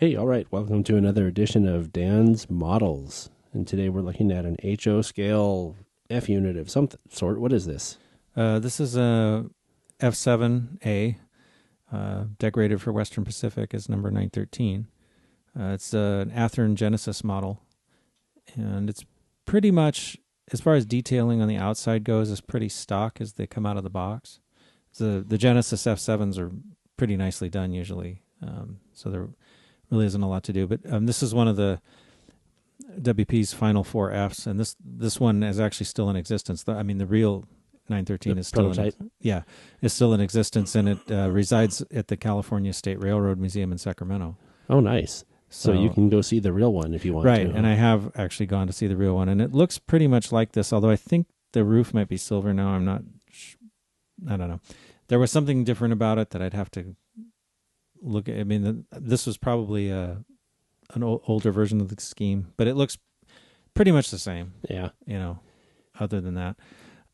Hey, all right. Welcome to another edition of Dan's Models. And today we're looking at an HO scale F unit of some sort. What is this? This is a F7A, decorated for Western Pacific as number 913. It's an Athearn Genesis model, and it's pretty much, as far as detailing on the outside goes, is pretty stock as they come out of the box. The Genesis F7s are pretty nicely done usually, so there really isn't a lot to do. But this is one of the WP's final 4 Fs, and this one is actually still in existence. I mean, the real 913 is still is still in existence, and it resides at the California State Railroad Museum in Sacramento. Oh, nice. So you can go see the real one if you want to. Right, and I have actually gone to see the real one, and it looks pretty much like this, although I think the roof might be silver now. I don't know. There was something different about it that I'd have to look at. I mean, this was probably an older version of the scheme, but it looks pretty much the same. Yeah. Other than that.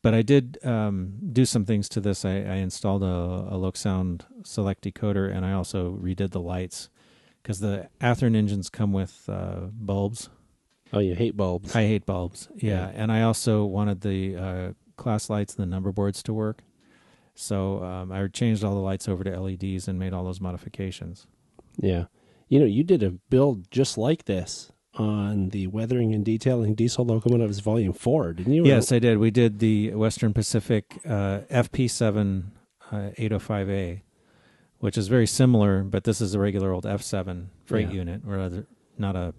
But I did do some things to this. I installed a Loc Sound Select decoder, and I also redid the lights because the Athearn engines come with bulbs. Oh, you hate bulbs. I hate bulbs, yeah. And I also wanted the class lights and the number boards to work. So I changed all the lights over to LEDs and made all those modifications. Yeah. You did a build just like this on the Weathering and Detailing Diesel Locomotives Volume 4, didn't you? Yes, I did. We did the Western Pacific FP7 805A, which is very similar, but this is a regular old F7 freight unit, or not a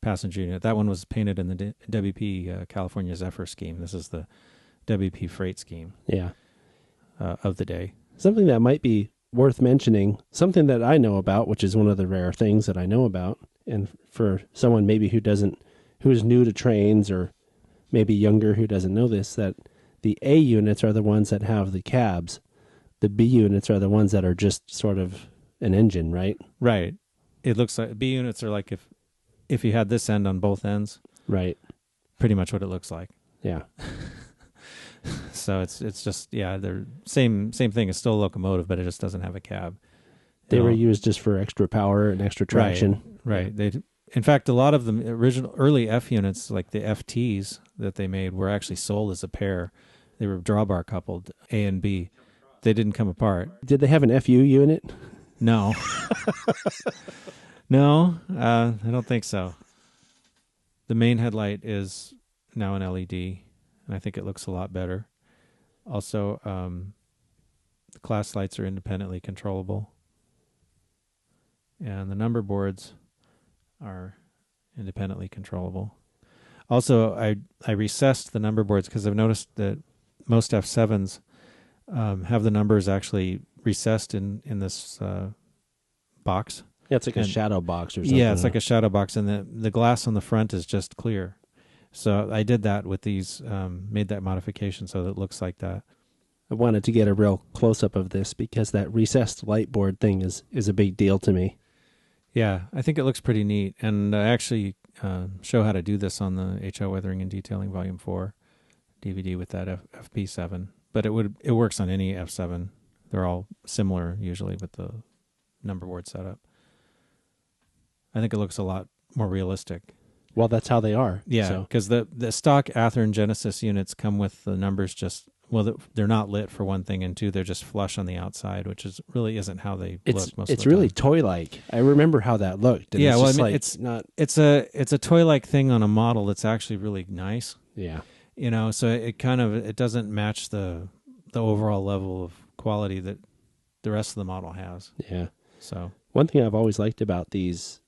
passenger unit. That one was painted in the WP California Zephyr scheme. This is the WP freight scheme of the day. Something that might be worth mentioning, something that I know about, which is one of the rare things that I know about, and for someone maybe who's new to trains or maybe younger who doesn't know this, that the A units are the ones that have the cabs. The B units are the ones that are just sort of an engine, right? Right. It looks like B units are like if you had this end on both ends. Right. Pretty much what it looks like. Yeah. So it's just they're same thing. It's still a locomotive, but it just doesn't have a cab. They were used just for extra power and extra traction. Right. In fact, a lot of the early F units, like the FTs that they made, were actually sold as a pair. They were drawbar coupled, A and B. They didn't come apart. Did they have an FU unit? No. No, I don't think so. The main headlight is now an LED, and I think it looks a lot better. Also, the class lights are independently controllable, and the number boards are independently controllable. Also, I recessed the number boards because I've noticed that most F7s have the numbers actually recessed in this box. Yeah, it's like a shadow box or something. Yeah, it's like a shadow box, and the glass on the front is just clear. So I did that with these, made that modification so that it looks like that. I wanted to get a real close-up of this because that recessed light board thing is a big deal to me. Yeah, I think it looks pretty neat, and I actually show how to do this on the HO Weathering and Detailing Volume 4 DVD with that FP7. But it works on any F7. They're all similar usually with the number board setup. I think it looks a lot more realistic. Well, that's how they are. Yeah, because the stock Athearn Genesis units come with the numbers they're not lit for one thing, and two, they're just flush on the outside, which really isn't how they look most of the time. It's really toy-like. I remember how that looked. Yeah, it's a toy-like thing on a model that's actually really nice. Yeah. So it doesn't match the overall level of quality that the rest of the model has. Yeah. So one thing I've always liked about these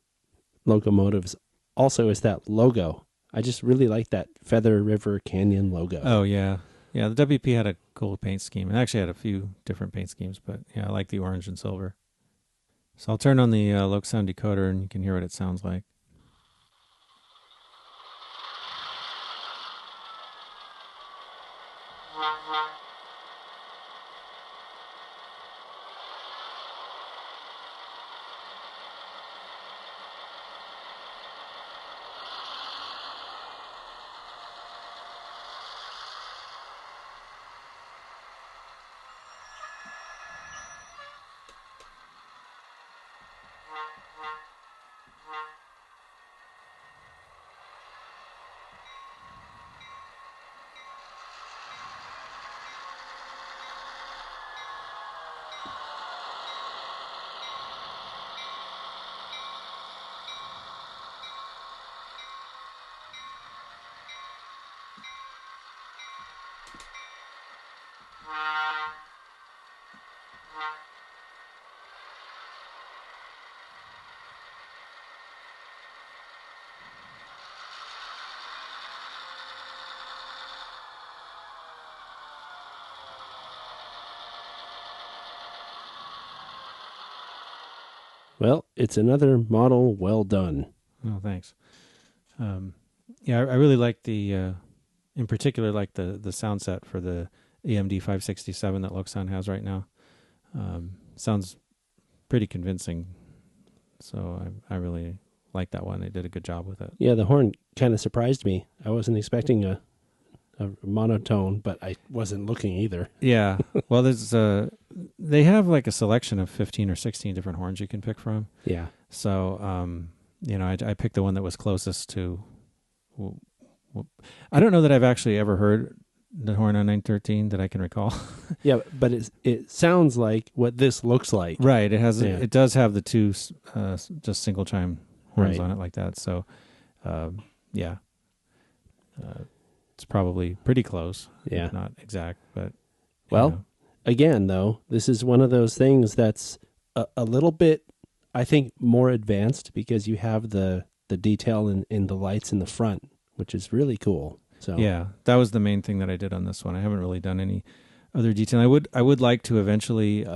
locomotives also is that logo. I just really like that Feather River Canyon logo. Oh, yeah. Yeah, the WP had a cool paint scheme. It actually had a few different paint schemes, but yeah, I like the orange and silver. So I'll turn on the Loc Sound decoder and you can hear what it sounds like. Well, it's another model well done. Oh, thanks. Yeah, I really like the, in particular, like the sound set for the EMD 567 that Loxan has right now. Sounds pretty convincing. So I really like that one. They did a good job with it. Yeah, the horn kind of surprised me. I wasn't expecting a monotone, but I wasn't looking either. Yeah. Well, they have like a selection of 15 or 16 different horns you can pick from. Yeah. So, I picked the one that was closest to. I don't know that I've actually ever heard the horn on 913 that I can recall. Yeah, but it sounds like what this looks like. Right. It has. Yeah. It does have the two just single chime horns Right. on it like that. So, yeah. It's probably pretty close. Yeah. If not exact, but. Well, again, though, this is one of those things that's a little bit, I think, more advanced because you have the detail in the lights in the front, which is really cool. So yeah, that was the main thing that I did on this one. I haven't really done any other detail. I would like to eventually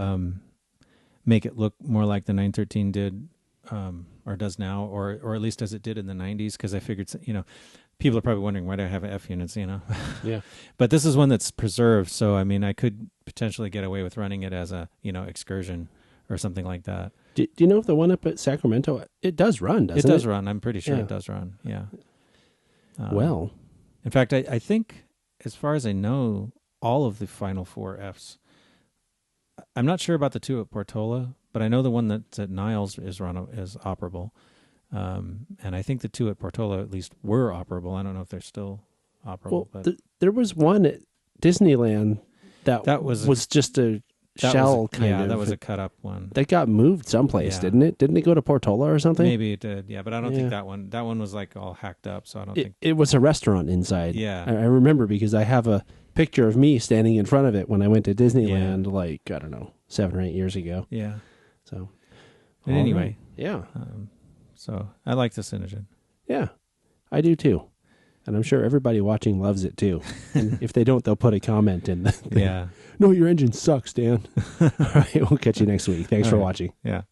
make it look more like the 913 did or does now, or at least as it did in the 90s, because I figured, people are probably wondering why do I have F units, Yeah. But this is one that's preserved, so I mean I could potentially get away with running it as a excursion or something like that. Do you know if the one up at Sacramento, it does run, doesn't it? It does run. I'm pretty sure Yeah. it does run. Yeah. Well, In fact, I think, as far as I know, all of the Final 4 Fs. I'm not sure about the two at Portola, but I know the one that's at Niles is operable, and I think the two at Portola at least were operable. I don't know if they're still operable. well, but there was one at Disneyland that was just a shell kind of. Yeah, that was a cut up one. That got moved someplace, Yeah. didn't it? Didn't it go to Portola or something? Maybe it did, yeah, but I don't Yeah. think that one. That one was like all hacked up, so I don't think. It was a restaurant inside. Yeah. I remember because I have a picture of me standing in front of it when I went to Disneyland, like, I don't know, 7 or 8 years ago. Yeah. So, But all anyway, right. Yeah. So I like the Synogen. Yeah, I do too. And I'm sure everybody watching loves it too. And if they don't, they'll put a comment in the thing. Yeah. No, your engine sucks, Dan. All right, we'll catch you next week. Thanks All for right. watching. Yeah.